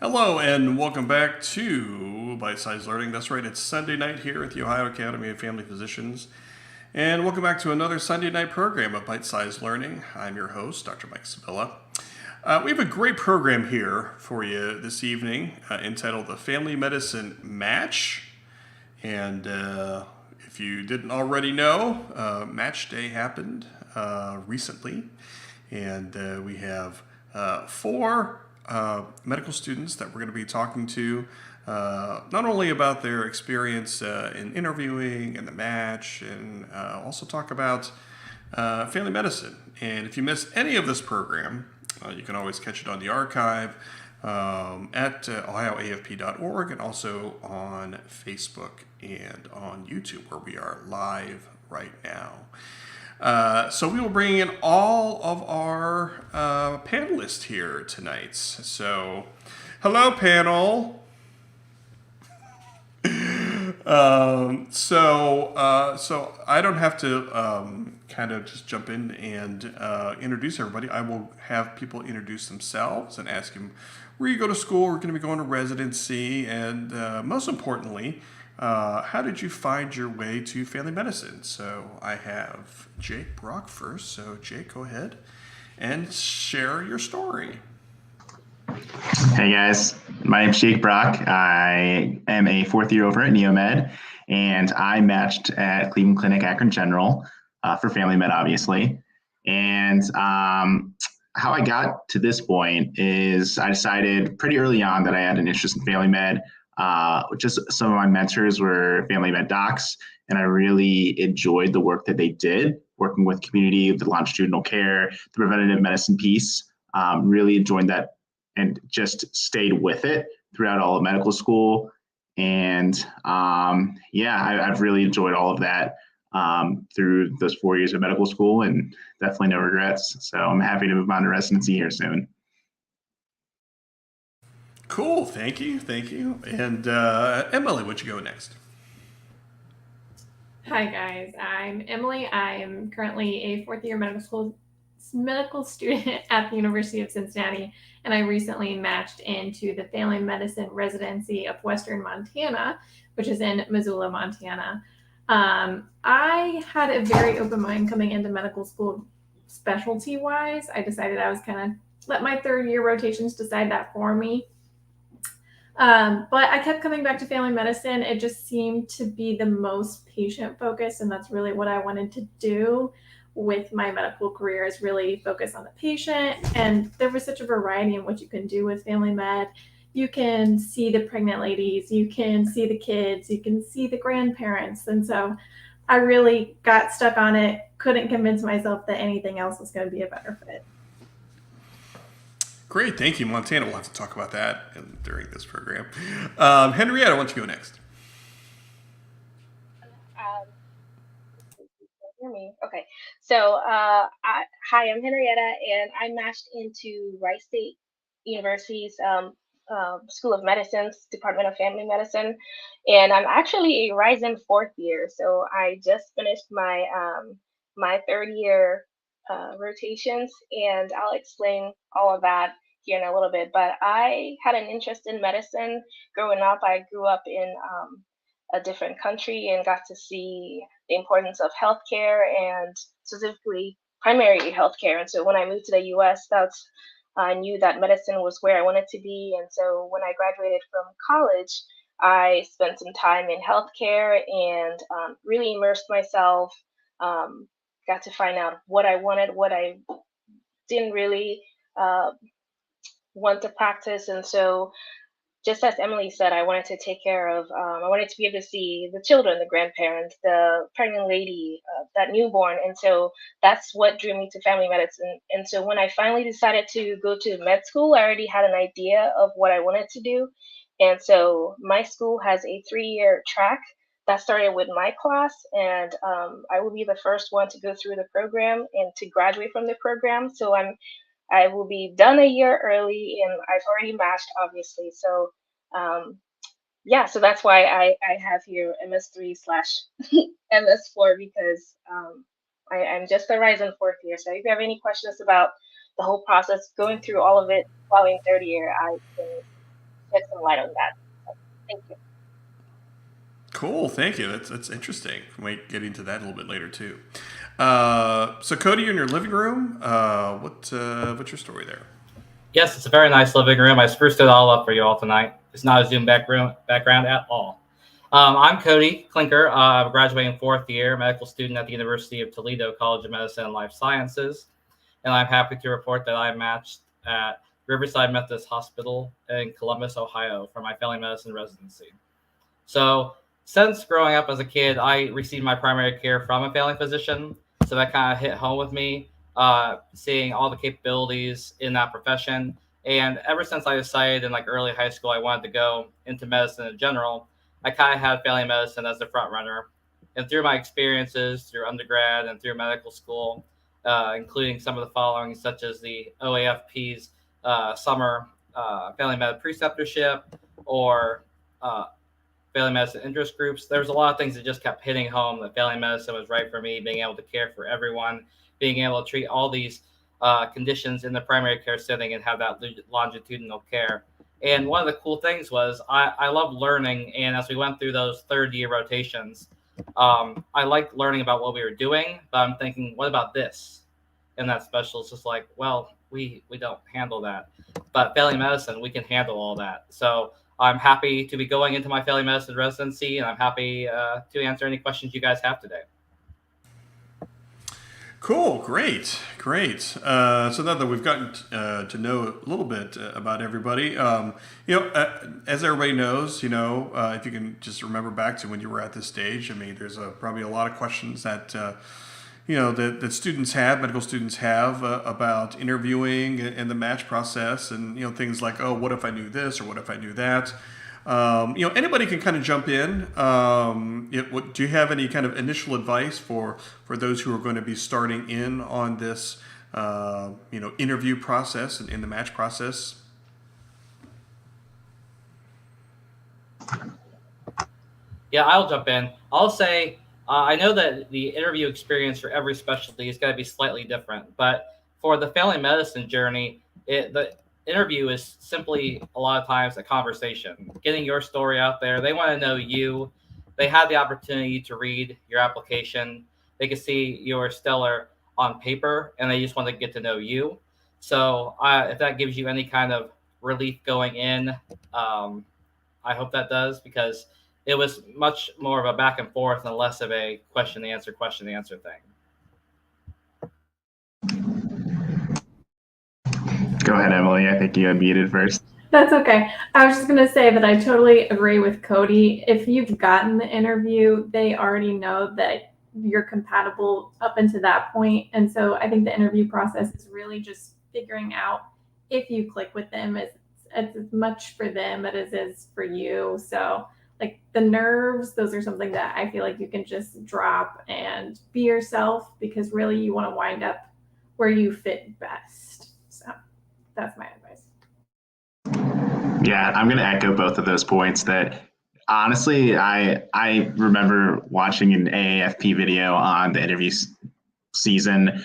Hello and welcome back to Bite Size Learning. That's right, it's Sunday night here at the Ohio Academy of Family Physicians. And welcome back to another Sunday night program of Bite Size Learning. I'm your host, Dr. Mike Sevilla. We have a great program here for you this evening entitled the Family Medicine Match. And if you didn't already know, Match Day happened recently. And we have four medical students that we're going to be talking to, not only about their experience in interviewing and the match, and also talk about family medicine. And if you missed any of this program, you can always catch it on the archive at ohioafp.org and also on Facebook and on YouTube, where we are live right now. So we will bring in all of our panelists here tonight. So, hello, panel. So I don't have to kind of just jump in and introduce everybody. I will have people introduce themselves and ask them where you go to school. We're going to be going to residency, and most importantly, how did you find your way to family medicine? So I have Jake Brock first. So Jake, go ahead and share your story. Hey guys, my name's Jake Brock. I am a fourth year over at NEOMED, and I matched at Cleveland Clinic Akron General for family med, obviously. And how I got to this point is I decided pretty early on that I had an interest in family med. Just some of my mentors were family med docs, and I really enjoyed the work that they did, working with community, the longitudinal care, the preventative medicine piece. Really enjoyed that and just stayed with it throughout all of medical school. And I've really enjoyed all of that through those 4 years of medical school, and definitely no regrets. So I'm happy to move on to residency here soon. Cool, thank you. And Emily, what'd you go next? Hi guys, I'm Emily. I am currently a fourth year medical student at the University of Cincinnati, and I recently matched into the family medicine residency of Western Montana, which is in Missoula, Montana. I had a very open mind coming into medical school specialty wise. I decided I was kind of let my third year rotations decide that for me. But I kept coming back to family medicine. It just seemed to be the most patient focused, and that's really what I wanted to do with my medical career, is really focus on the patient. And there was such a variety in what you can do with family med. You can see the pregnant ladies, you can see the kids, you can see the grandparents. And so I really got stuck on it, couldn't convince myself that anything else was going to be a better fit. Great, thank you. Montana, we'll have to talk about that during this program. Henrietta, why don't you go next? Hear me? Okay. So, hi, I'm Henrietta, and I matched into Wright State University's School of Medicine's Department of Family Medicine, and I'm actually a rising fourth year. So I just finished my third year rotations, and I'll explain all of that here in a little bit. But I had an interest in medicine growing up. I grew up in a different country and got to see the importance of healthcare, and specifically primary healthcare. And so when I moved to the US, I knew that medicine was where I wanted to be. And so when I graduated from college, I spent some time in healthcare and really immersed myself, got to find out what I wanted, what I didn't really want to practice. And so just as Emily said, I wanted to take care of, I wanted to be able to see the children, the grandparents, the pregnant lady, that newborn. And so that's what drew me to family medicine. And so when I finally decided to go to med school, I already had an idea of what I wanted to do. And so my school has a 3-year track that started with my class, and I will be the first one to go through the program and to graduate from the program. So I will be done a year early, and I've already matched, obviously. So, so that's why I have here MS3 slash MS4, because I'm just a rising fourth year. So if you have any questions about the whole process, going through all of it while in third year, I can shed some light on that. So, thank you. Cool, thank you. That's interesting. We might get into that a little bit later too. So Cody, you're in your living room. What's your story there? Yes, it's a very nice living room. I spruced it all up for you all tonight. It's not a Zoom background at all. I'm Cody Klinker. I'm a graduating fourth year medical student at the University of Toledo College of Medicine and Life Sciences. And I'm happy to report that I matched at Riverside Methodist Hospital in Columbus, Ohio for my family medicine residency. So since growing up as a kid, I received my primary care from a family physician. So that kind of hit home with me, seeing all the capabilities in that profession. And ever since I decided in like early high school I wanted to go into medicine in general, I kind of had family medicine as the front runner. And through my experiences through undergrad and through medical school, including some of the following, such as the OAFP's summer family med preceptorship or family medicine interest groups, there was a lot of things that just kept hitting home that family medicine was right for me, being able to care for everyone, being able to treat all these conditions in the primary care setting and have that longitudinal care. And one of the cool things was I love learning. And as we went through those third year rotations, I liked learning about what we were doing, but I'm thinking, what about this? And that specialist is like, well, we don't handle that. But family medicine, we can handle all that. So I'm happy to be going into my family medicine residency, and I'm happy to answer any questions you guys have today. Cool, great. So now that we've gotten to know a little bit about everybody, as everybody knows, if you can just remember back to when you were at this stage, I mean, there's probably a lot of questions that that students have, medical students have about interviewing and the match process, and things like, oh, what if I knew this or what if I knew that. Anybody can kind of jump in. Do you have any kind of initial advice for those who are going to be starting in on this, interview process and in the match process? Yeah, I'll jump in. I'll say I know that the interview experience for every specialty is going to be slightly different, but for the family medicine journey, the interview is simply a lot of times a conversation, getting your story out there. They want to know you. They have the opportunity to read your application. They can see your stellar on paper, and they just want to get to know you. So if that gives you any kind of relief going in, I hope that does, because it was much more of a back and forth and less of a question answer thing. Go ahead, Emily. I think you unmuted first. That's okay. I was just going to say that I totally agree with Cody. If you've gotten the interview, they already know that you're compatible up until that point. And so I think the interview process is really just figuring out if you click with them. It's as much for them as it is for you. So like the nerves, those are something that I feel like you can just drop and be yourself, because really you want to wind up where you fit best. So that's my advice. Yeah, I'm going to echo both of those points. That honestly, I remember watching an AAFP video on the interview season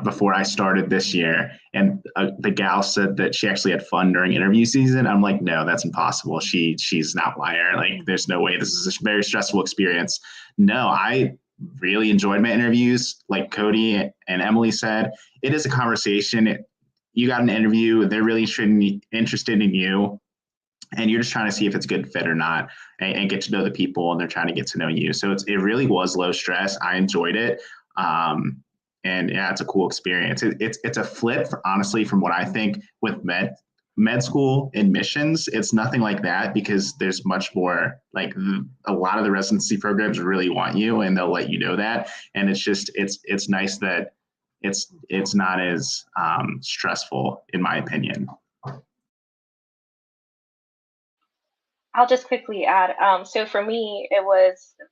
before I started this year, and the gal said that she actually had fun during interview season. I'm like, no, that's impossible. She's an outlier. Like, there's no way. This is a very stressful experience. No, I really enjoyed my interviews. Like Cody and Emily said, it is a conversation. You got an interview, they're really interested in you, and you're just trying to see if it's a good fit or not, and get to know the people, and they're trying to get to know you. So it really was low stress. I enjoyed it. And yeah, it's a cool experience. It's a flip, honestly, from what I think with med school admissions. It's nothing like that, because there's much more, like, a lot of the residency programs really want you, and they'll let you know that. And it's nice that it's not as stressful, in my opinion. I'll just quickly add. So for me,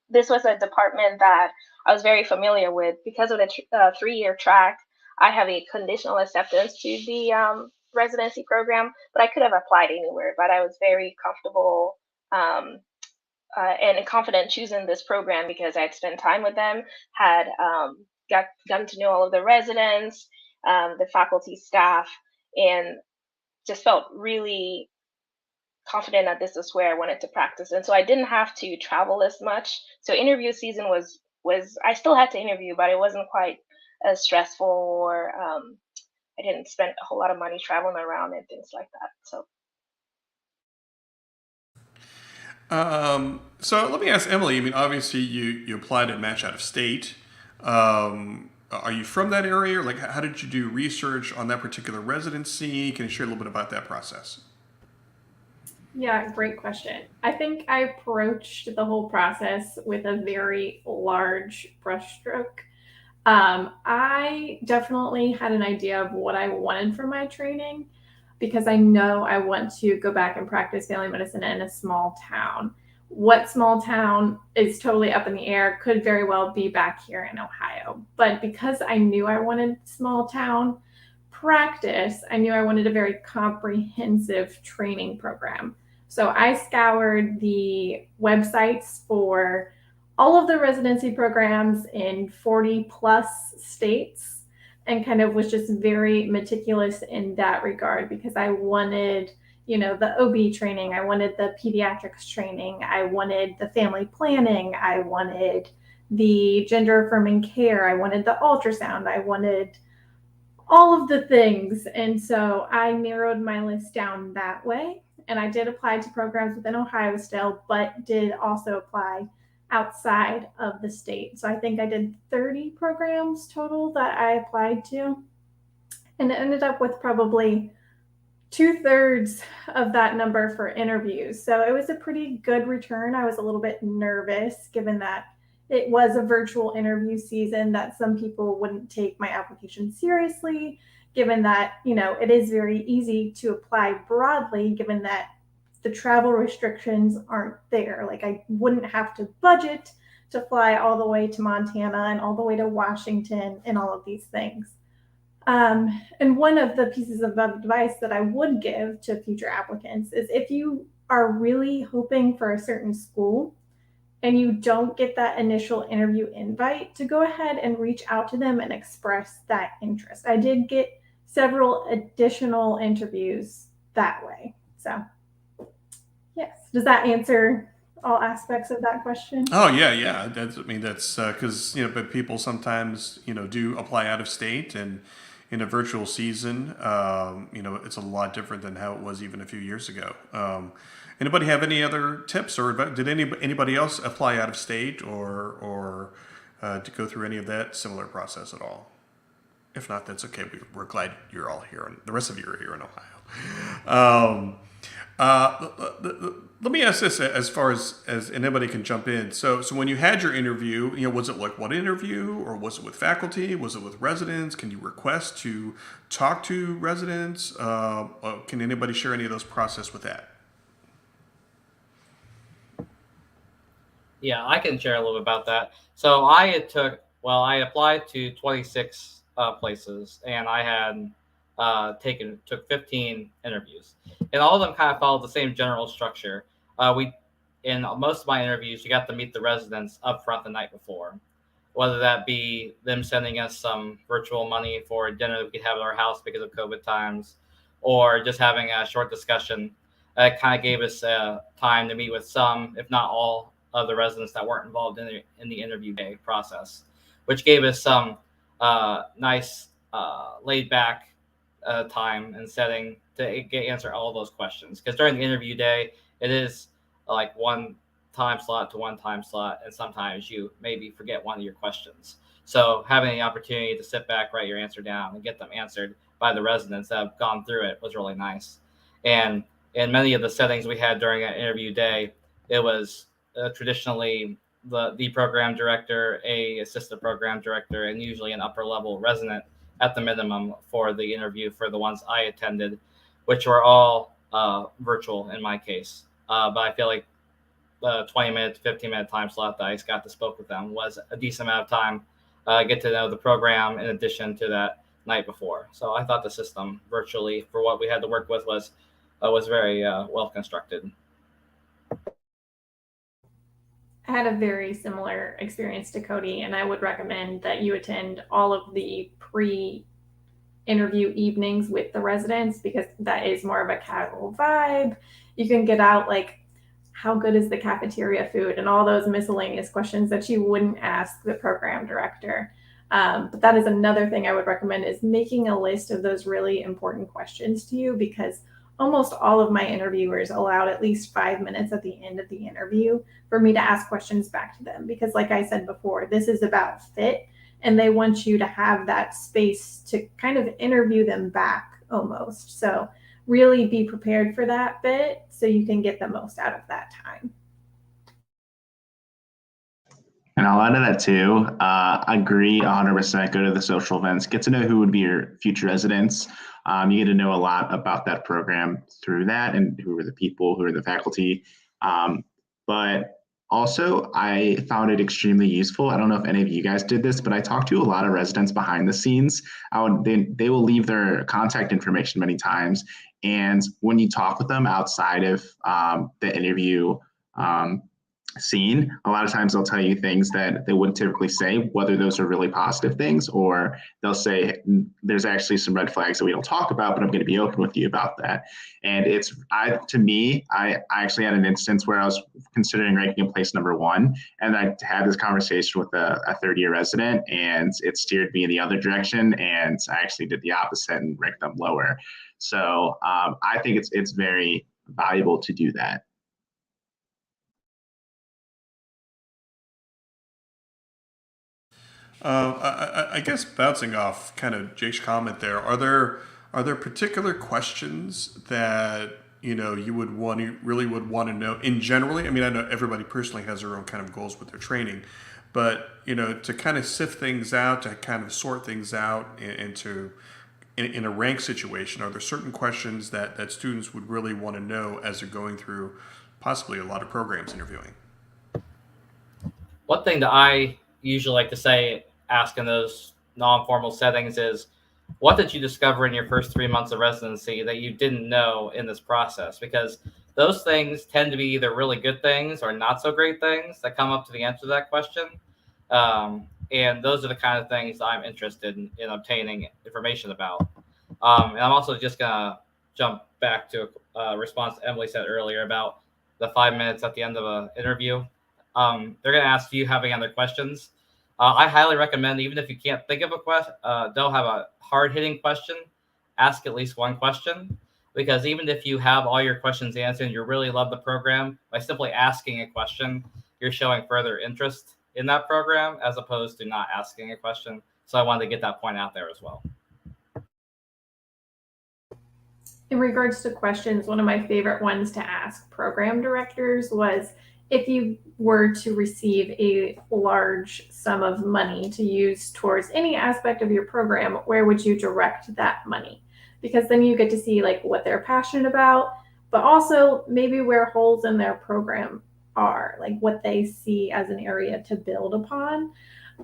this was a department that I was very familiar with because of the 3-year track. I have a conditional acceptance to the residency program, but I could have applied anywhere. But I was very comfortable and confident choosing this program because I'd spent time with them, had gotten to know all of the residents, the faculty, staff, and just felt really confident that this is where I wanted to practice. And so I didn't have to travel as much. So interview season was I still had to interview, but it wasn't quite as stressful, or I didn't spend a whole lot of money traveling around and things like that. So So let me ask Emily. I mean, obviously you applied and matched out of state. Are you from that area, or like how did you do research on that particular residency? Can you share a little bit about that process? Yeah, great question. I think I approached the whole process with a very large brushstroke. I definitely had an idea of what I wanted for my training because I know I want to go back and practice family medicine in a small town. What small town is totally up in the air, could very well be back here in Ohio. But because I knew I wanted small town practice, I knew I wanted a very comprehensive training program. So I scoured the websites for all of the residency programs in 40 plus states and kind of was just very meticulous in that regard because I wanted, the OB training, I wanted the pediatrics training, I wanted the family planning, I wanted the gender affirming care, I wanted the ultrasound, I wanted all of the things. And so I narrowed my list down that way. And I did apply to programs within Ohio still, but did also apply outside of the state. So I think I did 30 programs total that I applied to. And it ended up with probably 2/3 of that number for interviews. So it was a pretty good return. I was a little bit nervous given that it was a virtual interview season, that some people wouldn't take my application seriously, given that, it is very easy to apply broadly, given that the travel restrictions aren't there. Like I wouldn't have to budget to fly all the way to Montana and all the way to Washington and all of these things. And one of the pieces of advice that I would give to future applicants is if you are really hoping for a certain school and you don't get that initial interview invite, to go ahead and reach out to them and express that interest. I did get several additional interviews that way. So, yes. Does that answer all aspects of that question? Oh yeah. That's because but people sometimes do apply out of state, and in a virtual season, it's a lot different than how it was even a few years ago. Anybody have any other tips, or did anybody else apply out of state, or to go through any of that similar process at all? If not, that's okay. We're glad you're all here, and the rest of you are here in Ohio. Let me ask this, as far as anybody can jump in. So when you had your interview, was it like one interview, or was it with faculty? Was it with residents? Can you request to talk to residents? Can anybody share any of those process with that? Yeah, I can share a little bit about that. So I applied to 26 places, and I had took 15 interviews, and all of them kind of followed the same general structure. In most of my interviews, you got to meet the residents up front the night before, whether that be them sending us some virtual money for dinner that we could have at our house because of COVID times, or just having a short discussion. It kind of gave us time to meet with some, if not all, of the residents that weren't involved in the interview day process, which gave us some nice laid back time and setting to answer all those questions. Because during the interview day, it is like one time slot to one time slot, and sometimes you maybe forget one of your questions. So having the opportunity to sit back, write your answer down, and get them answered by the residents that have gone through it was really nice. And in many of the settings we had during an interview day, it was traditionally the program director, a assistant program director, and usually an upper level resident at the minimum for the interview for the ones I attended, which were all virtual in my case. But I feel like the 20-minute, 15-minute time slot that I got to spoke with them was a decent amount of time get to know the program in addition to that night before. So I thought the system virtually for what we had to work with was very well constructed. I had a very similar experience to Cody, and I would recommend that you attend all of the interview evenings with the residents, because that is more of a casual vibe. You can get out like, how good is the cafeteria food, and all those miscellaneous questions that you wouldn't ask the program director. But that is another thing I would recommend, is making a list of those really important questions to you, because almost all of my interviewers allowed at least 5 minutes at the end of the interview for me to ask questions back to them. Because like I said before, this is about fit, and they want you to have that space to kind of interview them back almost. So really be prepared for that bit so you can get the most out of that time. And I'll add to that too. Agree 100%. Go to the social events. Get to know who would be your future residents. You get to know a lot about that program through that, and who are the people, who are the faculty. But also, I found it extremely useful. I don't know if any of you guys did this, but I talked to a lot of residents behind the scenes. They will leave their contact information many times. And when you talk with them outside of the interview scene, a lot of times they'll tell you things that they wouldn't typically say, whether those are really positive things, or they'll say, there's actually some red flags that we don't talk about, but I'm going to be open with you about that. And I actually had an instance where I was considering ranking in place #1, and I had this conversation with a third-year resident, and it steered me in the other direction, and I actually did the opposite and ranked them lower. So I think it's very valuable to do that. I guess bouncing off kind of Jake's comment there, are there particular questions that you would really want to know in generally? I mean, I know everybody personally has their own kind of goals with their training, but to kind of sift things out, to kind of sort things out in a rank situation, are there certain questions that students would really want to know as they're going through possibly a lot of programs interviewing? One thing that I usually like to ask in those non-formal settings is, what did you discover in your first 3 months of residency that you didn't know in this process? Because those things tend to be either really good things or not so great things that come up to the answer to that question. And those are the kind of things I'm interested in obtaining information about. And I'm also just going to jump back to a response Emily said earlier about the 5 minutes at the end of an interview. They're going to ask, do you have any other questions? I highly recommend, even if you can't think of a question, don't have a hard-hitting question, ask at least one question. Because even if you have all your questions answered and you really love the program, by simply asking a question, you're showing further interest in that program as opposed to not asking a question. So I wanted to get that point out there as well. In regards to questions, one of my favorite ones to ask program directors was, if you were to receive a large sum of money to use towards any aspect of your program, where would you direct that money? Because then you get to see like what they're passionate about, but also maybe where holes in their program are, like what they see as an area to build upon.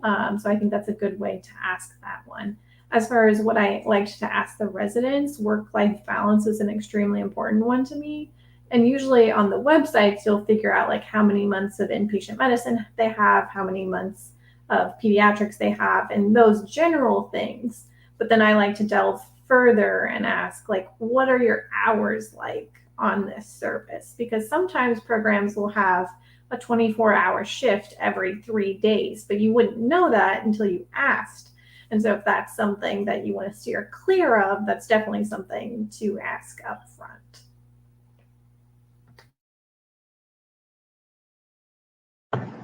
So I think that's a good way to ask that one. As far as what I liked to ask the residents, work-life balance is an extremely important one to me. And usually on the websites, you'll figure out like how many months of inpatient medicine they have, how many months of pediatrics they have, and those general things. But then I like to delve further and ask, like, what are your hours like on this service? Because sometimes programs will have a 24-hour shift every 3 days, but you wouldn't know that until you asked. And so if that's something that you want to steer clear of, that's definitely something to ask up front.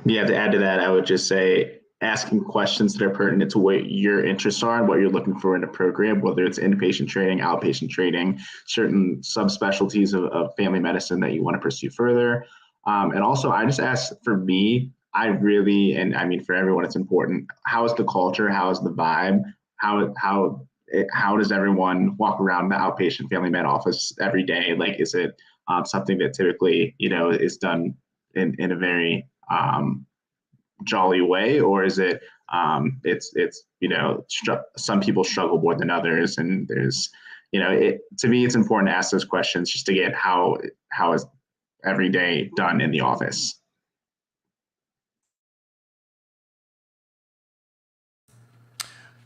Yeah, to add to that, I would just say asking questions that are pertinent to what your interests are and what you're looking for in a program, whether it's inpatient training, outpatient training, certain subspecialties of family medicine that you want to pursue further. And also, I just ask, for me, and I mean, for everyone, it's important. How is the culture? How is the vibe? How does everyone walk around the outpatient family med office every day? Like, is it something that typically, is done in a very jolly way, or is it some people struggle more than others, and there's to me, it's important to ask those questions just to get how is every day done in the office.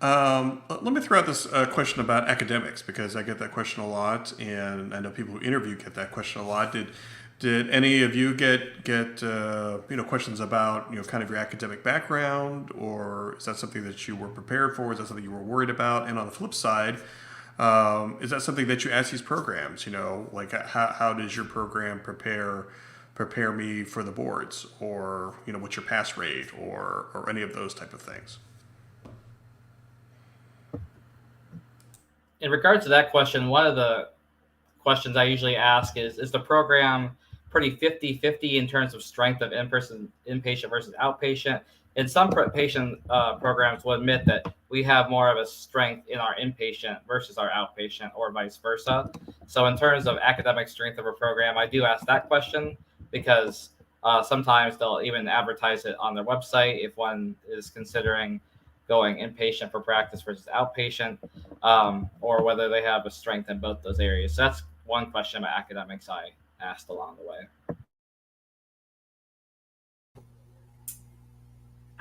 Let me throw out this question about academics, because I get that question a lot, and I know people who interview get that question a lot. Did any of you get questions about kind of your academic background, or is that something that you were prepared for? Is that something you were worried about? And on the flip side, is that something that you ask these programs? Like how does your program prepare me for the boards, or what's your pass rate, or any of those type of things? In regards to that question, one of the questions I usually ask is the program pretty 50-50 in terms of strength of in-person inpatient versus outpatient? And some patient programs will admit that we have more of a strength in our inpatient versus our outpatient, or vice versa. So in terms of academic strength of a program, I do ask that question, because sometimes they'll even advertise it on their website if one is considering going inpatient for practice versus outpatient, or whether they have a strength in both those areas. So that's one question about academics I asked along the way.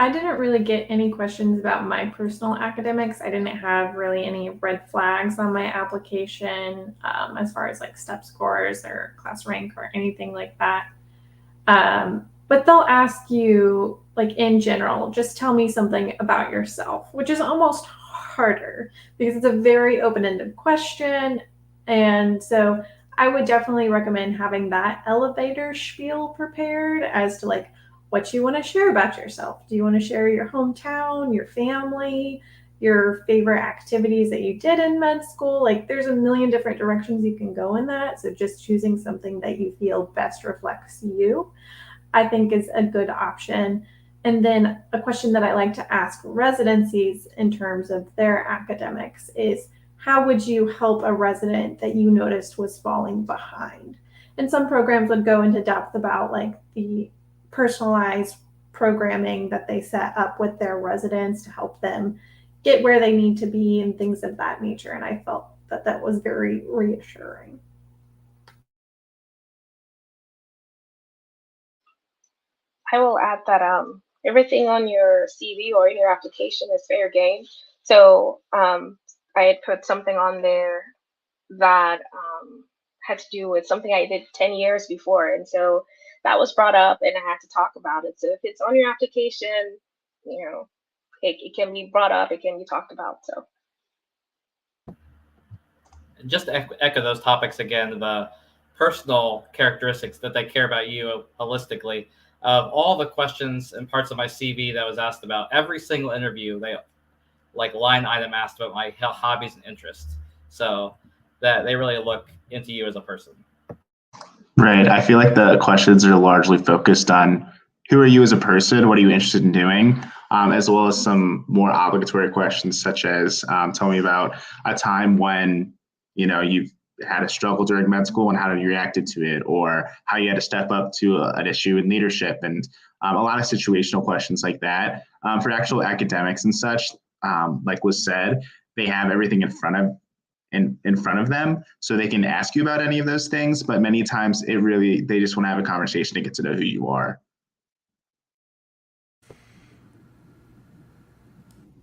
I didn't really get any questions about my personal academics. I didn't have really any red flags on my application as far as like step scores or class rank or anything like that. But they'll ask you, like, in general, just tell me something about yourself, which is almost harder because it's a very open-ended question. And so I would definitely recommend having that elevator spiel prepared as to like what you want to share about yourself. Do you want to share your hometown, your family, your favorite activities that you did in med school? Like, there's a million different directions you can go in that. So just choosing something that you feel best reflects you, I think, is a good option. And then a question that I like to ask residencies in terms of their academics is, how would you help a resident that you noticed was falling behind? And some programs would go into depth about like the personalized programming that they set up with their residents to help them get where they need to be and things of that nature. And I felt that that was very reassuring. I will add that everything on your CV or in your application is fair game. So I had put something on there that had to do with something I did 10 years before. And so that was brought up and I had to talk about it. So if it's on your application, it can be brought up, it can be talked about. So just to echo those topics again, the personal characteristics that they care about you holistically. Of all the questions and parts of my CV that was asked about, every single interview, they like line item asked about my hobbies and interests. So that they really look into you as a person. Right. I feel like the questions are largely focused on who are you as a person, what are you interested in doing, as well as some more obligatory questions such as tell me about a time when you've had a struggle during med school and how you reacted to it, or how you had to step up to an issue in leadership, and a lot of situational questions like that. For actual academics and such, like was said, they have everything in front of them, so they can ask you about any of those things. But many times they just want to have a conversation to get to know who you are.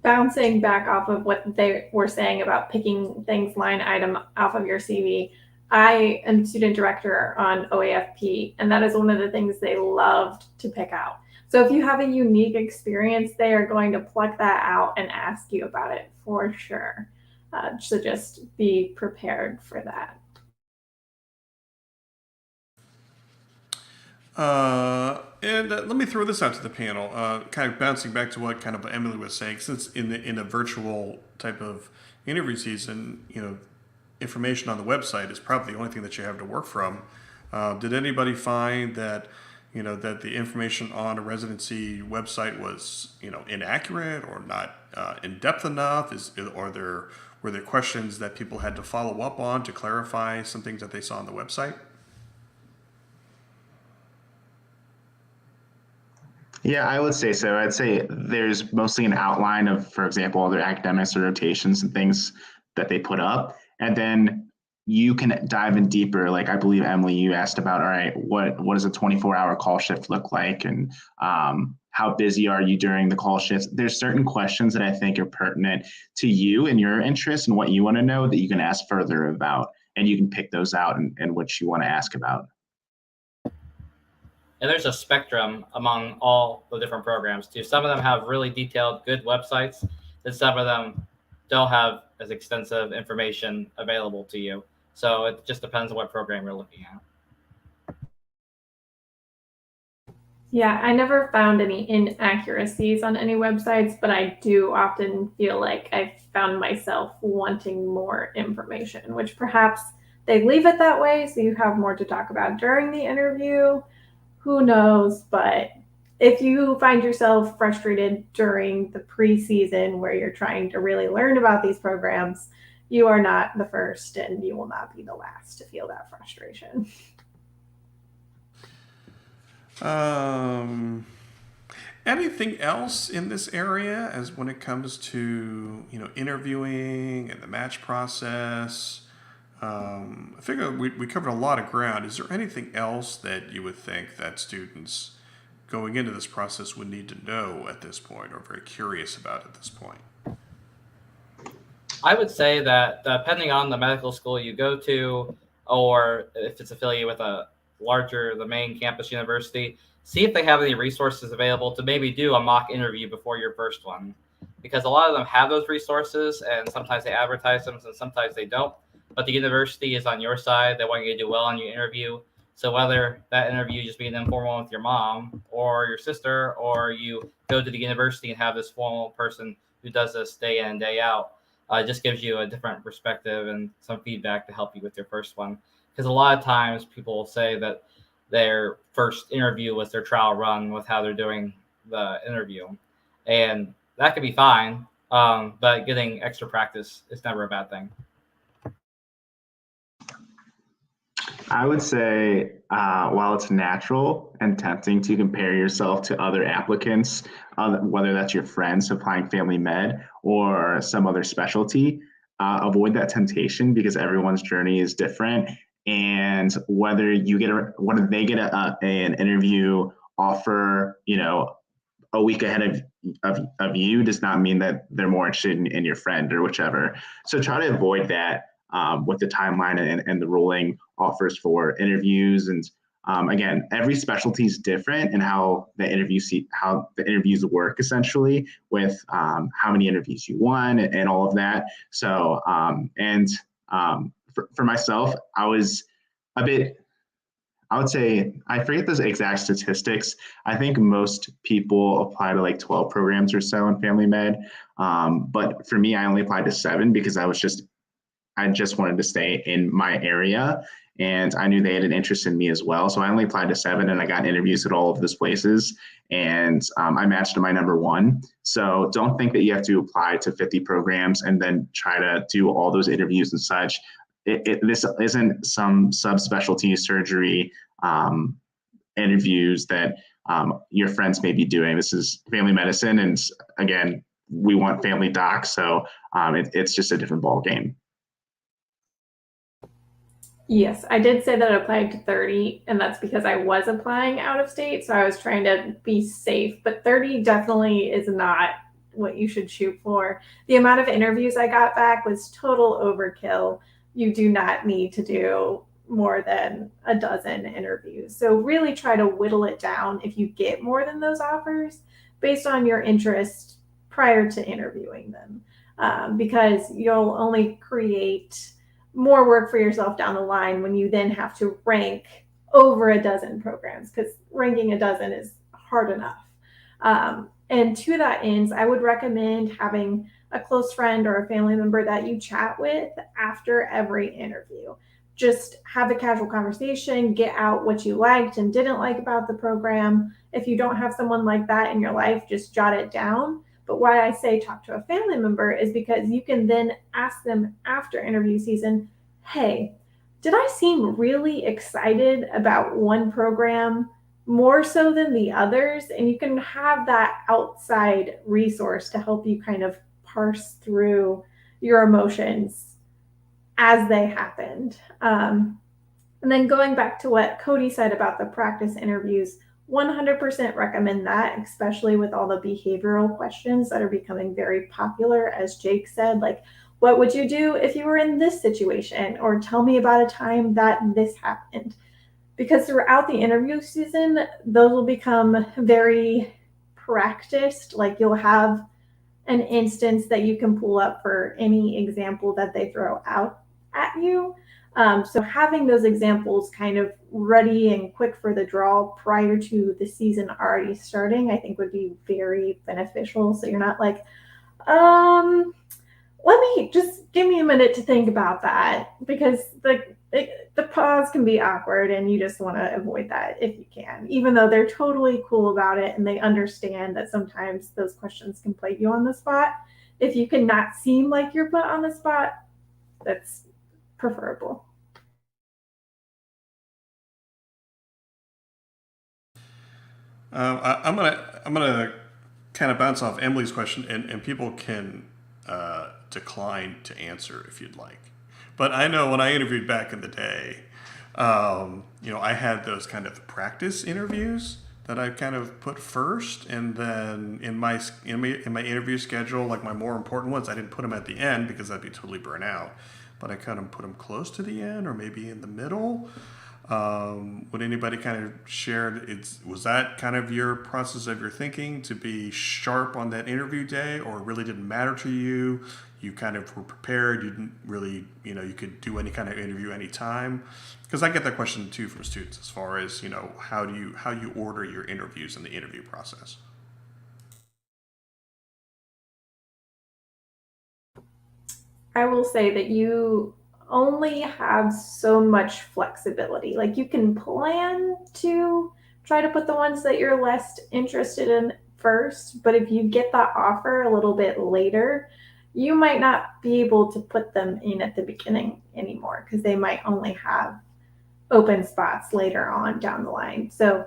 Bouncing back off of what they were saying about picking things line item off of your CV, I am student director on OAFP, and that is one of the things they loved to pick out. So if you have a unique experience, they are going to pluck that out and ask you about it for sure. So just be prepared for that. And let me throw this out to the panel, kind of bouncing back to what kind of Emily was saying. Since in a virtual type of interview season, information on the website is probably the only thing that you have to work from. Did anybody find that that the information on a residency website was inaccurate or not in depth enough? Were there questions that people had to follow up on to clarify some things that they saw on the website? Yeah, I would say so. I'd say there's mostly an outline of, for example, all their academics or rotations and things that they put up. And then you can dive in deeper. Like I believe Emily, you asked about, all right, what does a 24-hour call shift look like, and how busy are you during the call shifts? There's certain questions that I think are pertinent to you and your interests and what you want to know that you can ask further about, and you can pick those out and what you want to ask about. And there's a spectrum among all the different programs too. Some of them have really detailed, good websites, and some of them don't have as extensive information available to you. So it just depends on what program you're looking at. Yeah, I never found any inaccuracies on any websites, but I do often feel like I've found myself wanting more information, which perhaps they leave it that way so you have more to talk about during the interview. Who knows? But if you find yourself frustrated during the preseason where you're trying to really learn about these programs, you are not the first and you will not be the last to feel that frustration. Anything else in this area as when it comes to interviewing and the match process? I figure we covered a lot of ground. Is there anything else that you would think that students going into this process would need to know at this point, or very curious about at this point? I would say that depending on the medical school you go to, or if it's affiliated with the main campus university, see if they have any resources available to maybe do a mock interview before your first one. Because a lot of them have those resources, and sometimes they advertise them and sometimes they don't. But the university is on your side. They want you to do well on your interview. So whether that interview just be an informal one with your mom or your sister, or you go to the university and have this formal person who does this day in and day out, just gives you a different perspective and some feedback to help you with your first one. Because a lot of times people will say that their first interview was their trial run with how they're doing the interview. And that could be fine, but getting extra practice is never a bad thing. I would say while it's natural and tempting to compare yourself to other applicants, whether that's your friends applying family med or some other specialty, avoid that temptation because everyone's journey is different. And whether they get an interview offer, a week ahead of you does not mean that they're more interested in your friend or whichever. So try to avoid that with the timeline and the rolling offers for interviews. And again, every specialty is different in how the interviews work, essentially, with how many interviews you won and all of that. So for myself, I was a bit, I would say, I forget the exact statistics. I think most people apply to like 12 programs or so in family med. But for me, I only applied to 7 because I just wanted to stay in my area, and I knew they had an interest in me as well. So I only applied to 7, and I got interviews at all of those places, and I matched to my number 1. So don't think that you have to apply to 50 programs and then try to do all those interviews and such. This isn't some subspecialty surgery interviews that your friends may be doing. This is family medicine, and again, we want family docs, so it's just a different ball game. Yes, I did say that I applied to 30, and that's because I was applying out of state, so I was trying to be safe. But 30 definitely is not what you should shoot for. The amount of interviews I got back was total overkill. You do not need to do more than a dozen interviews. So really try to whittle it down if you get more than those offers based on your interest prior to interviewing them, because you'll only create more work for yourself down the line when you then have to rank over a dozen programs, because ranking a dozen is hard enough. And to that end, I would recommend having a close friend or a family member that you chat with after every interview. Just have a casual conversation, get out what you liked and didn't like about the program. If you don't have someone like that in your life, just jot it down. But why I say talk to a family member is because you can then ask them after interview season, hey, did I seem really excited about one program more so than the others? And you can have that outside resource to help you kind of parse through your emotions as they happened. And then going back to what Cody said about the practice interviews, 100% recommend that, especially with all the behavioral questions that are becoming very popular. As Jake said, like, what would you do if you were in this situation? Or tell me about a time that this happened. Because throughout the interview season, those will become very practiced. Like, you'll have an instance that you can pull up for any example that they throw out at you. So having those examples kind of ready and quick for the draw prior to the season already starting, I think would be very beneficial. So you're not like, just give me a minute to think about that, because the pause can be awkward and you just want to avoid that if you can, even though they're totally cool about it and they understand that sometimes those questions can put you on the spot. If you can not seem like you're put on the spot, that's preferable. I'm gonna kind of bounce off Emily's question, and people can decline to answer if you'd like. But I know when I interviewed back in the day, I had those kind of practice interviews that I kind of put first, and then in my interview schedule, like my more important ones, I didn't put them at the end because that'd be totally burnt out. But I kind of put them close to the end or maybe in the middle. Would anybody kind of share, was that kind of your process of your thinking, to be sharp on that interview day, or it really didn't matter to you? You kind of were prepared. You didn't really, you could do any kind of interview anytime. Because I get that question too from students, as far as, how you order your interviews in the interview process. I will say that you only have so much flexibility. Like, you can plan to try to put the ones that you're less interested in first, but if you get that offer a little bit later, you might not be able to put them in at the beginning anymore, because they might only have open spots later on down the line. So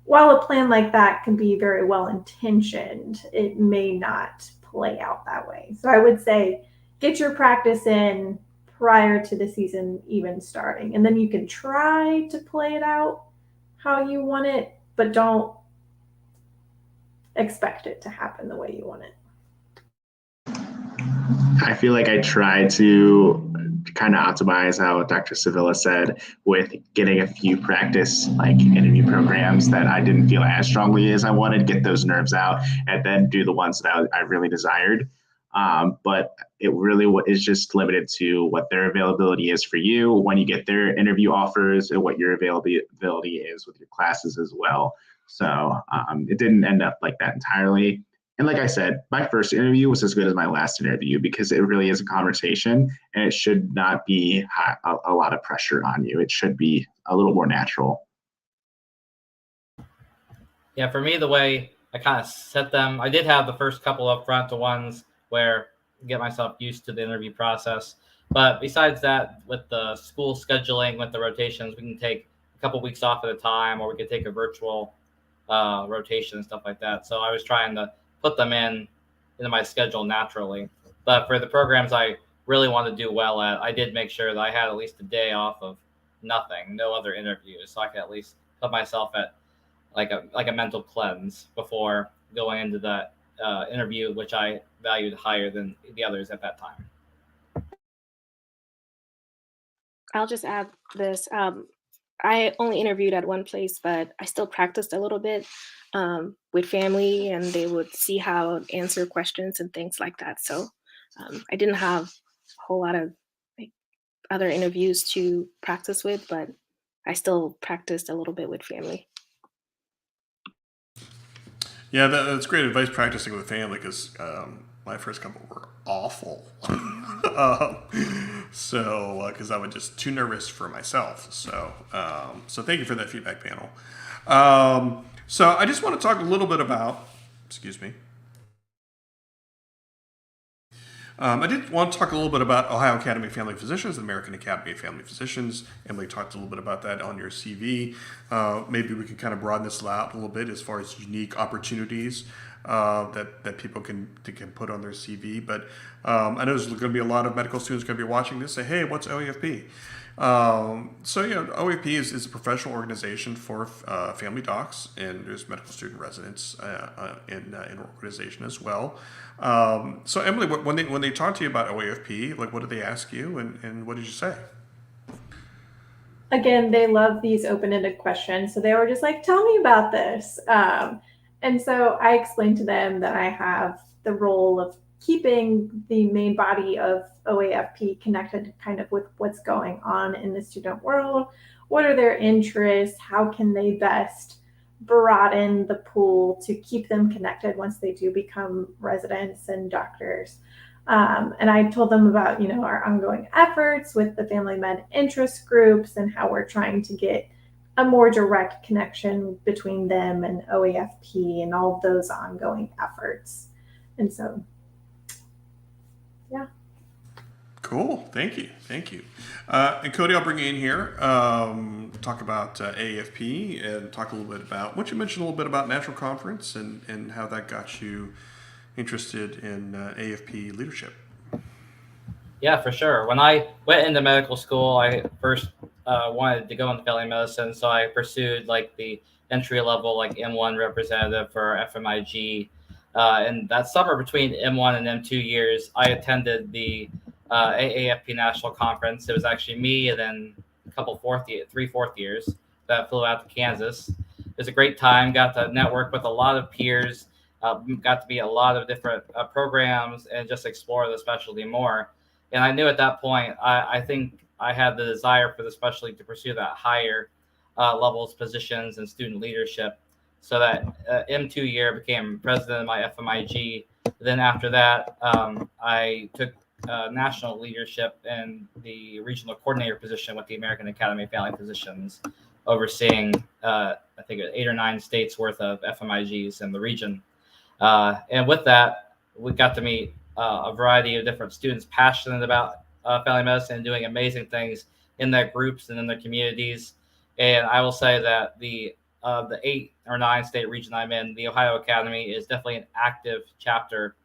while a plan like that can be very well intentioned, it may not play out that way. So I would say get your practice in prior to the season even starting, and then you can try to play it out how you want it, but don't expect it to happen the way you want it. I feel like I try to kind of optimize how Dr. Sevilla said, with getting a few practice interview programs that I didn't feel as strongly as I wanted, get those nerves out, and then do the ones that I really desired. But it really is just limited to what their availability is for you when you get their interview offers, and what your availability is with your classes as well. So it didn't end up like that entirely. And like I said, my first interview was as good as my last interview, because it really is a conversation, and it should not be a lot of pressure on you. It should be a little more natural. Yeah, for me, the way I kind of set them, I did have the first couple up front, the ones where I get myself used to the interview process. But besides that, with the school scheduling, with the rotations, we can take a couple weeks off at a time, or we could take a virtual rotation and stuff like that. So I was trying to put them into my schedule naturally. But for the programs I really want to do well at, I did make sure that I had at least a day off of nothing, no other interviews, so I could at least put myself at like a mental cleanse before going into that interview, which I valued higher than the others at that time. I'll just add this. I only interviewed at one place, but I still practiced a little bit with family, and they would see how to answer questions and things like that. So I didn't have a whole lot of other interviews to practice with, but I still practiced a little bit with family. Yeah, that's great advice, practicing with family, because my first couple were awful. Because I was just too nervous for myself. So thank you for that feedback, panel. So I just want to talk a little bit about, excuse me. I did want to talk a little bit about Ohio Academy of Family Physicians, the American Academy of Family Physicians. Emily talked a little bit about that on your CV. Maybe we can kind of broaden this out a little bit as far as unique opportunities that people can put on their CV. But I know there's going to be a lot of medical students going to be watching this. Say, hey, what's OAFP? OAFP is a professional organization for family docs, and there's medical student residents in an organization as well. So Emily, when they talk to you about OAFP, like what did they ask you, and what did you say? Again, they love these open-ended questions, so they were just like, "Tell me about this." And so I explained to them that I have the role of keeping the main body of OAFP connected kind of with what's going on in the student world. What are their interests? How can they best broaden the pool to keep them connected once they do become residents and doctors? And I told them about, our ongoing efforts with the family med interest groups and how we're trying to get a more direct connection between them and OAFP and all of those ongoing efforts. And so, yeah. Cool. Thank you. And Cody, I'll bring you in here. Talk about AAFP and talk a little bit about, why don't you mention a little bit about National Conference and how that got you interested in AFP leadership? Yeah, for sure. When I went into medical school, I first wanted to go into family medicine, so I pursued like the entry level, like M1 representative for FMIG. And that summer between M1 and M2 years, I attended the AAFP National Conference. It was actually me and then a couple three fourth years that flew out to Kansas. It was a great time. Got to network with a lot of peers. Got to be a lot of different programs and just explore the specialty more. And I knew at that point, I think I had the desire for the specialty to pursue that higher levels positions and student leadership. So that M2 year became president of my FMIG. Then after that, I took national leadership in the regional coordinator position with the American Academy of Family Physicians, overseeing, I think, 8 or 9 states worth of FMIGs in the region. And with that, we got to meet a variety of different students passionate about family medicine and doing amazing things in their groups and in their communities. And I will say that the 8 or 9 state region I'm in, the Ohio Academy, is definitely an active chapter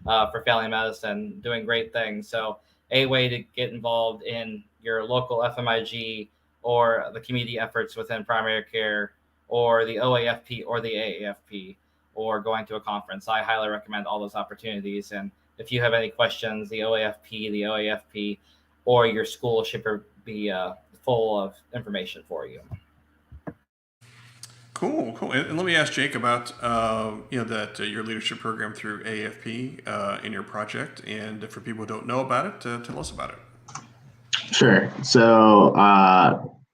for family medicine, doing great things. So a way to get involved in your local FMIG or the community efforts within primary care or the OAFP or the AAFP or going to a conference. I highly recommend all those opportunities. And if you have any questions, the OAFP, the OAFP, or your school should be full of information for you. Cool. And let me ask Jake about your leadership program through AFP in your project, and for people who don't know about it, tell us about it. Sure. So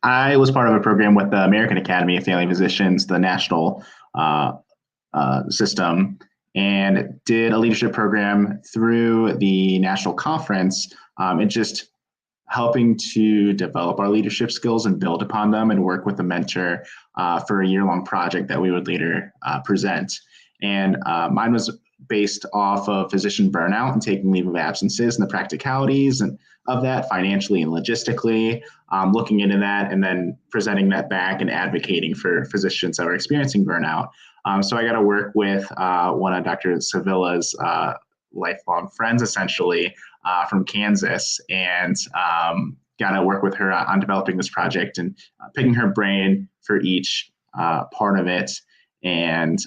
I was part of a program with the American Academy of Family Physicians, the national system, and did a leadership program through the national conference, and just helping to develop our leadership skills and build upon them and work with a mentor for a year-long project that we would later present. And mine was based off of physician burnout and taking leave of absences and the practicalities and of that financially and logistically, looking into that and then presenting that back and advocating for physicians that were experiencing burnout. So I got to work with one of Dr. Sevilla's lifelong friends, essentially, from Kansas, and got to work with her on developing this project and picking her brain for each part of it. And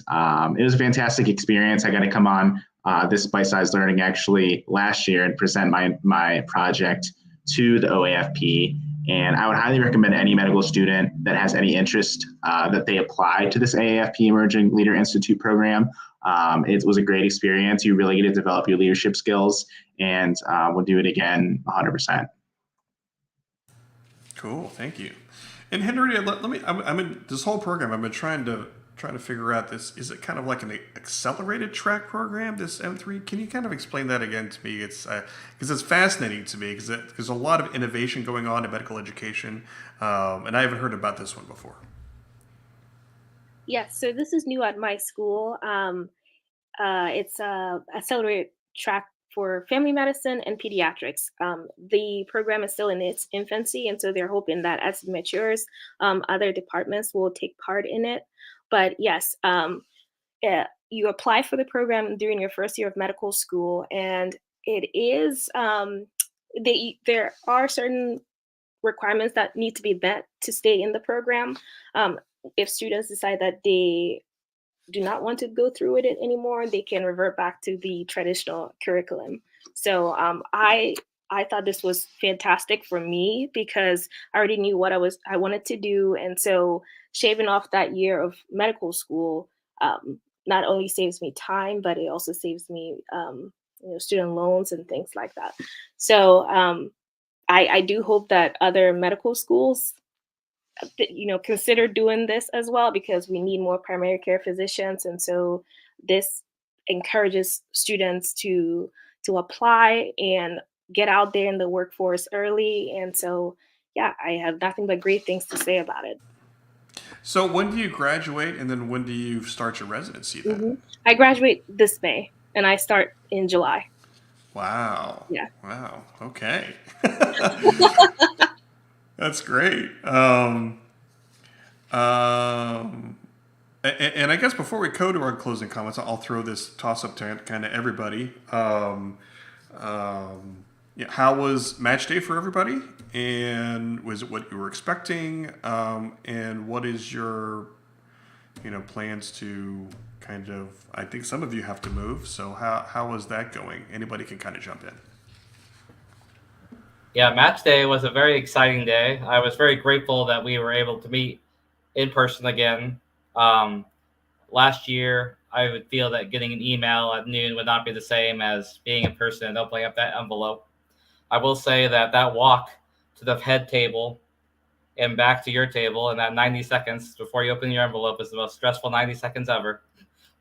it was a fantastic experience. I got to come on this bite-sized learning actually last year and present my project to the OAFP. And I would highly recommend any medical student that has any interest that they apply to this AAFP Emerging Leader Institute program. It was a great experience. You really get to develop your leadership skills, and we'll do it again 100%. Cool, thank you. And Henrietta, I'm in this whole program. I've been trying to figure out this. Is it kind of like an accelerated track program, this M3? Can you kind of explain that again to me? It's because it's fascinating to me because there's a lot of innovation going on in medical education, and I haven't heard about this one before. Yes, so this is new at my school. It's a accelerated track for family medicine and pediatrics. The program is still in its infancy, and so they're hoping that as it matures, other departments will take part in it. But yes, you apply for the program during your first year of medical school, and it is there are certain requirements that need to be met to stay in the program. If students decide that they do not want to go through with it anymore, they can revert back to the traditional curriculum. So I thought this was fantastic for me because I already knew what I wanted to do, and so shaving off that year of medical school not only saves me time, but it also saves me student loans and things like that. So I do hope that other medical schools consider doing this as well, because we need more primary care physicians, and so this encourages students to apply and get out there in the workforce early. And so yeah, I have nothing but great things to say about it. So when do you graduate, and then when do you start your residency then? I graduate this May and I start in July. Wow. Yeah. Wow. Okay. That's great. And I guess before we go to our closing comments, I'll throw this toss up to kind of everybody. How was match day for everybody? And was it what you were expecting? And what is your, plans to kind of, I think some of you have to move. So how was that going? Anybody can kind of jump in. Yeah, match day was a very exciting day. I was very grateful that we were able to meet in person again. Last year, I would feel that getting an email at noon would not be the same as being in person and opening up that envelope. I will say that walk to the head table and back to your table in that 90 seconds before you open your envelope is the most stressful 90 seconds ever.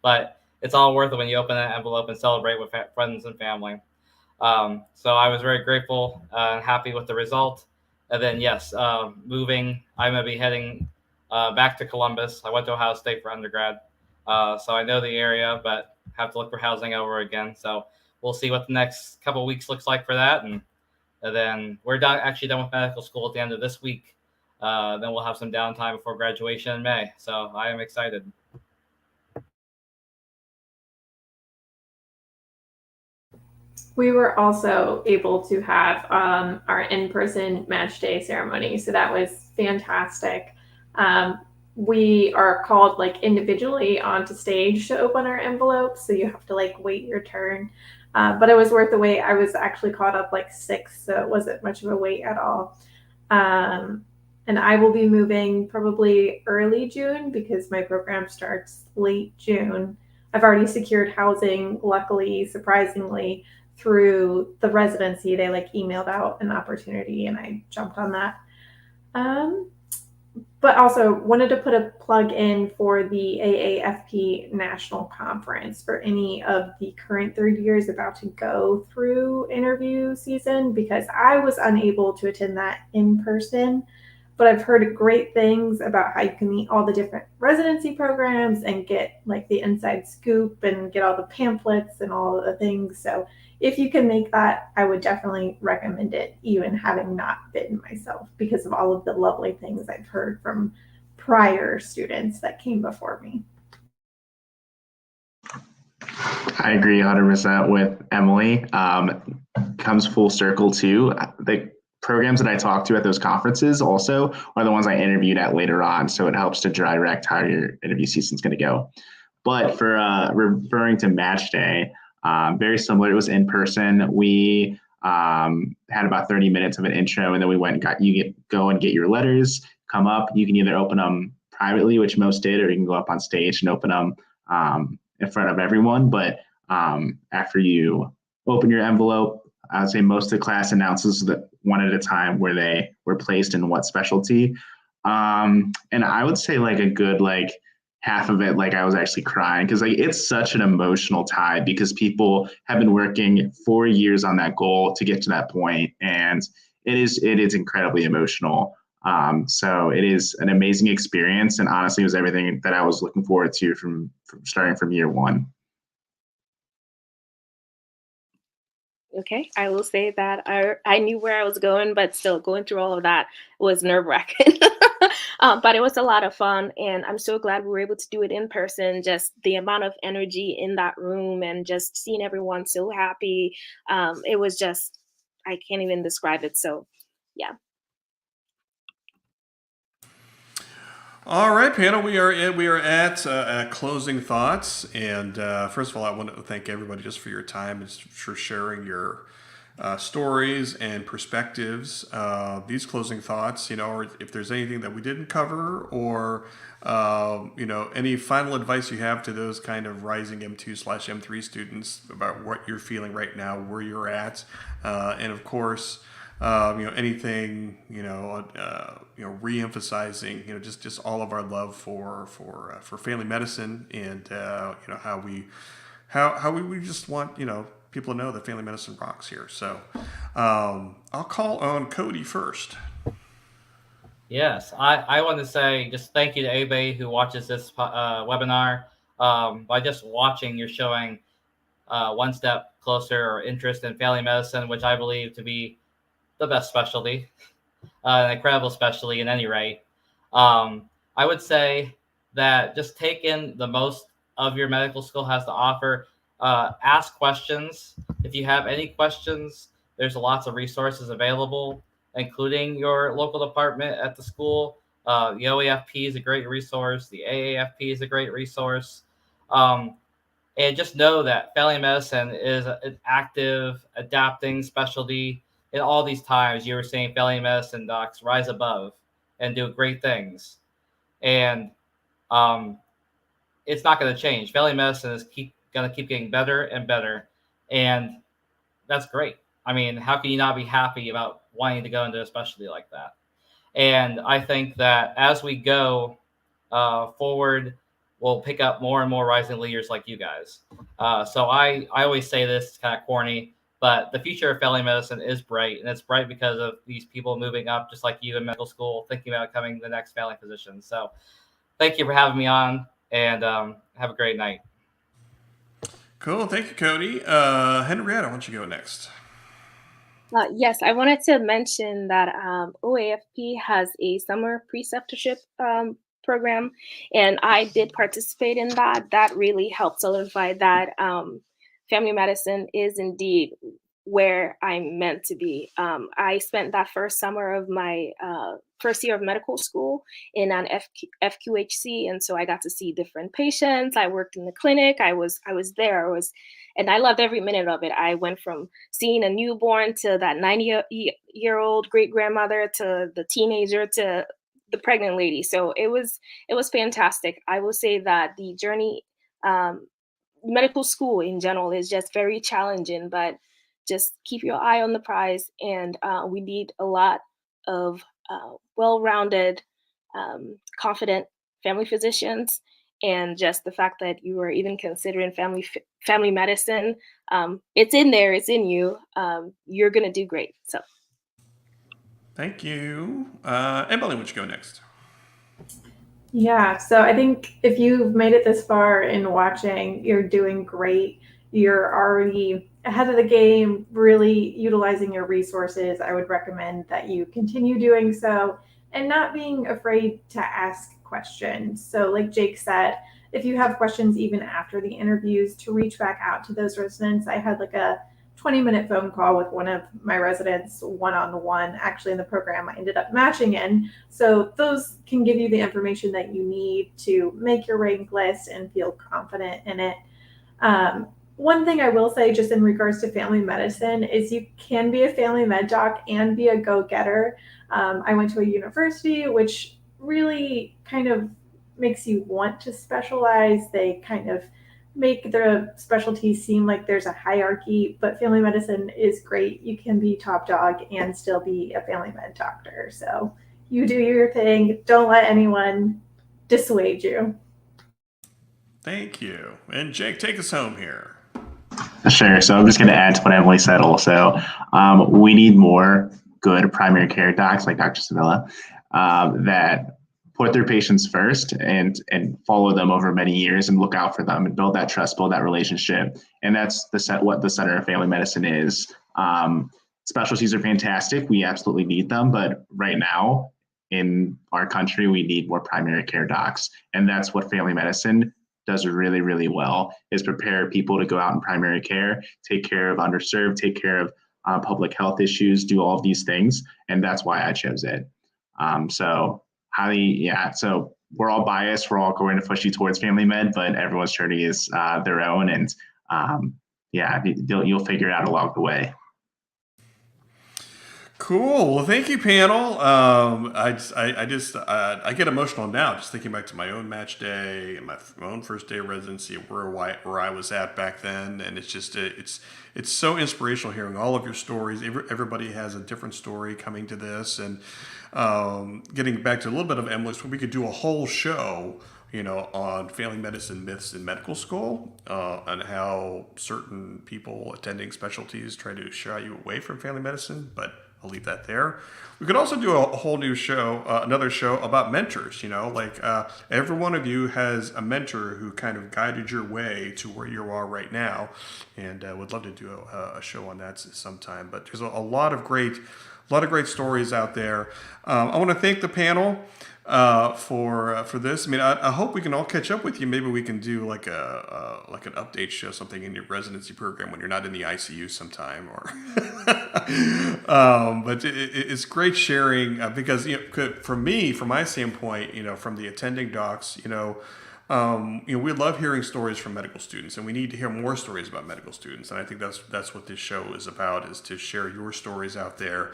But it's all worth it when you open that envelope and celebrate with friends and family. So I was very grateful and happy with the result. And then, yes, moving, I'm going to be heading back to Columbus. I went to Ohio State for undergrad. So I know the area, but have to look for housing over again. So we'll see what the next couple of weeks looks like for that. And then we're done with medical school at the end of this week. Then we'll have some downtime before graduation in May. So I am excited. We were also able to have our in-person match day ceremony, so that was fantastic. We are called individually onto stage to open our envelopes, so you have to wait your turn. But it was worth the wait. I was actually caught up 6, so it wasn't much of a wait at all. And I will be moving probably early June because my program starts late June. I've already secured housing, luckily, surprisingly, through the residency. They emailed out an opportunity and I jumped on that. But also wanted to put a plug in for the AAFP National Conference for any of the current third years about to go through interview season, because I was unable to attend that in person. But I've heard great things about how you can meet all the different residency programs and get the inside scoop and get all the pamphlets and all of the things. So if you can make that, I would definitely recommend it, even having not been myself, because of all of the lovely things I've heard from prior students that came before me. I agree 100% with Emily. Comes full circle too. The programs that I talk to at those conferences also are the ones I interviewed at later on. So it helps to direct how your interview season's going to go. But for referring to match day, very similar. It was in person. We had about 30 minutes of an intro, and then we went and go and get your letters, come up. You can either open them privately, which most did, or you can go up on stage and open them in front of everyone. But after you open your envelope, I would say most of the class announces that one at a time where they were placed in what specialty. And I would say a good half of it, I was actually crying, because it's such an emotional tie, because people have been working 4 years on that goal to get to that point, and it is incredibly emotional. So it is an amazing experience, and honestly, it was everything that I was looking forward to from starting from year one. Okay, I will say that I knew where I was going, but still going through all of that was nerve-wracking. But it was a lot of fun, and I'm so glad we were able to do it in person. Just the amount of energy in that room and just seeing everyone so happy. It was just, I can't even describe it. So, yeah. All right, panel. We are at closing thoughts, and first of all, I want to thank everybody just for your time and for sharing your stories and perspectives. These closing thoughts, or if there's anything that we didn't cover, or any final advice you have to those kind of rising M2/M3 students about what you're feeling right now, where you're at, and of course. Anything, re-emphasizing, just all of our love for family medicine, and how we just want people to know that family medicine rocks here. So I'll call on Cody first. Yes, I want to say just thank you to everybody who watches this webinar. By just watching, you're showing one step closer or interest in family medicine, which I believe to be the best specialty, an incredible specialty in any rate. I would say that just take in the most of your medical school has to offer. Ask questions. If you have any questions, there's lots of resources available, including your local department at the school. The OAFP is a great resource. The AAFP is a great resource. And just know that family medicine is an active, adapting specialty. In all these times, you were seeing family medicine docs rise above and do great things. And it's not going to change. Family medicine is going to keep getting better and better. And that's great. I mean, how can you not be happy about wanting to go into a specialty like that? And I think that as we go forward, we'll pick up more and more rising leaders like you guys. So I always say this, it's kind of corny, but the future of family medicine is bright, and it's bright because of these people moving up, just like you in medical school, thinking about becoming the next family physician. So thank you for having me on, and have a great night. Cool. Thank you, Cody. Henrietta, why don't you go next? Yes, I wanted to mention that OAFP has a summer preceptorship program, and I did participate in that. That really helped solidify that family medicine is indeed where I'm meant to be. I spent that first summer of my first year of medical school in an FQHC, and so I got to see different patients. I worked in the clinic. I was there. And I loved every minute of it. I went from seeing a newborn to that 90-year-old great grandmother to the teenager to the pregnant lady. So it was fantastic. I will say that the journey, medical school in general, is just very challenging, but just keep your eye on the prize. And we need a lot of well-rounded, confident family physicians. And just the fact that you are even considering family medicine, it's in there, it's in you. You're gonna do great. So, Thank you. Emily, why don't you go next? Yeah, so I think if you've made it this far in watching, you're doing great. You're already ahead of the game, really utilizing your resources. I would recommend that you continue doing so and not being afraid to ask questions. So like Jake said, if you have questions even after the interviews, to reach back out to those residents. I had like a 20-minute phone call with one of my residents one-on-one, actually in the program I ended up matching in. So those can give you the information that you need to make your rank list and feel confident in it. One thing I will say just in regards to family medicine is you can be a family med doc and be a go-getter. I went to a university which really kind of makes you want to specialize. They kind of make the specialties seem like there's a hierarchy, but family medicine is great. You can be top dog and still be a family med doctor. So you do your thing. Don't let anyone dissuade you. Thank you. And Jake, take us home here. Sure. So I'm just going to add to what Emily said also. We need more good primary care docs like Dr. Sevilla that put their patients first and follow them over many years and look out for them and build that trust, build that relationship. And that's what the Center of Family Medicine is Specialties are fantastic. We absolutely need them. But right now in our country, we need more primary care docs. And that's what family medicine does really, really well, is prepare people to go out in primary care, take care of underserved, take care of public health issues, do all of these things. And that's why I chose it. So we're all biased. We're all going to push you towards family med, but everyone's journey is their own. And you'll figure it out along the way. Cool. Well, thank you, panel. I get emotional now just thinking back to my own match day and my own first day of residency, where I was at back then, and it's just it's so inspirational hearing all of your stories. Everybody has a different story coming to this, and getting back to a little bit of Emily's, we could do a whole show, on family medicine myths in medical school, and how certain people attending specialties try to shy you away from family medicine, but I'll leave that there. We could also do a whole new show, another show about mentors. Every one of you has a mentor who kind of guided your way to where you are right now, and would love to do a show on that sometime. But there's a lot of great stories out there. I want to thank the panel for this. I mean, I hope we can all catch up with you. Maybe we can do like an update show, something in your residency program when you're not in the ICU sometime, or. But it's great sharing, because from my standpoint, from the attending docs, we love hearing stories from medical students, and we need to hear more stories about medical students. And I think that's what this show is about, is to share your stories out there,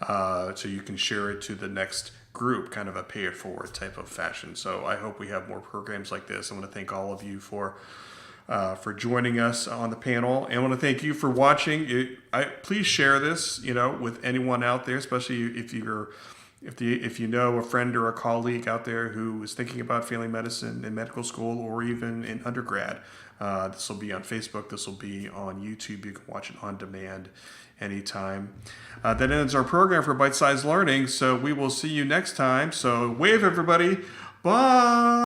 so you can share it to the next group, kind of a pay it forward type of fashion. So I hope we have more programs like this. I want to thank all of you for joining us on the panel, and I want to thank you for watching. Please share this, with anyone out there, especially if you know a friend or a colleague out there who is thinking about family medicine in medical school, or even in undergrad. This will be on Facebook. This will be on YouTube. You can watch it on demand anytime. That ends our program for Bite Size Learning. So we will see you next time. So wave, everybody. Bye.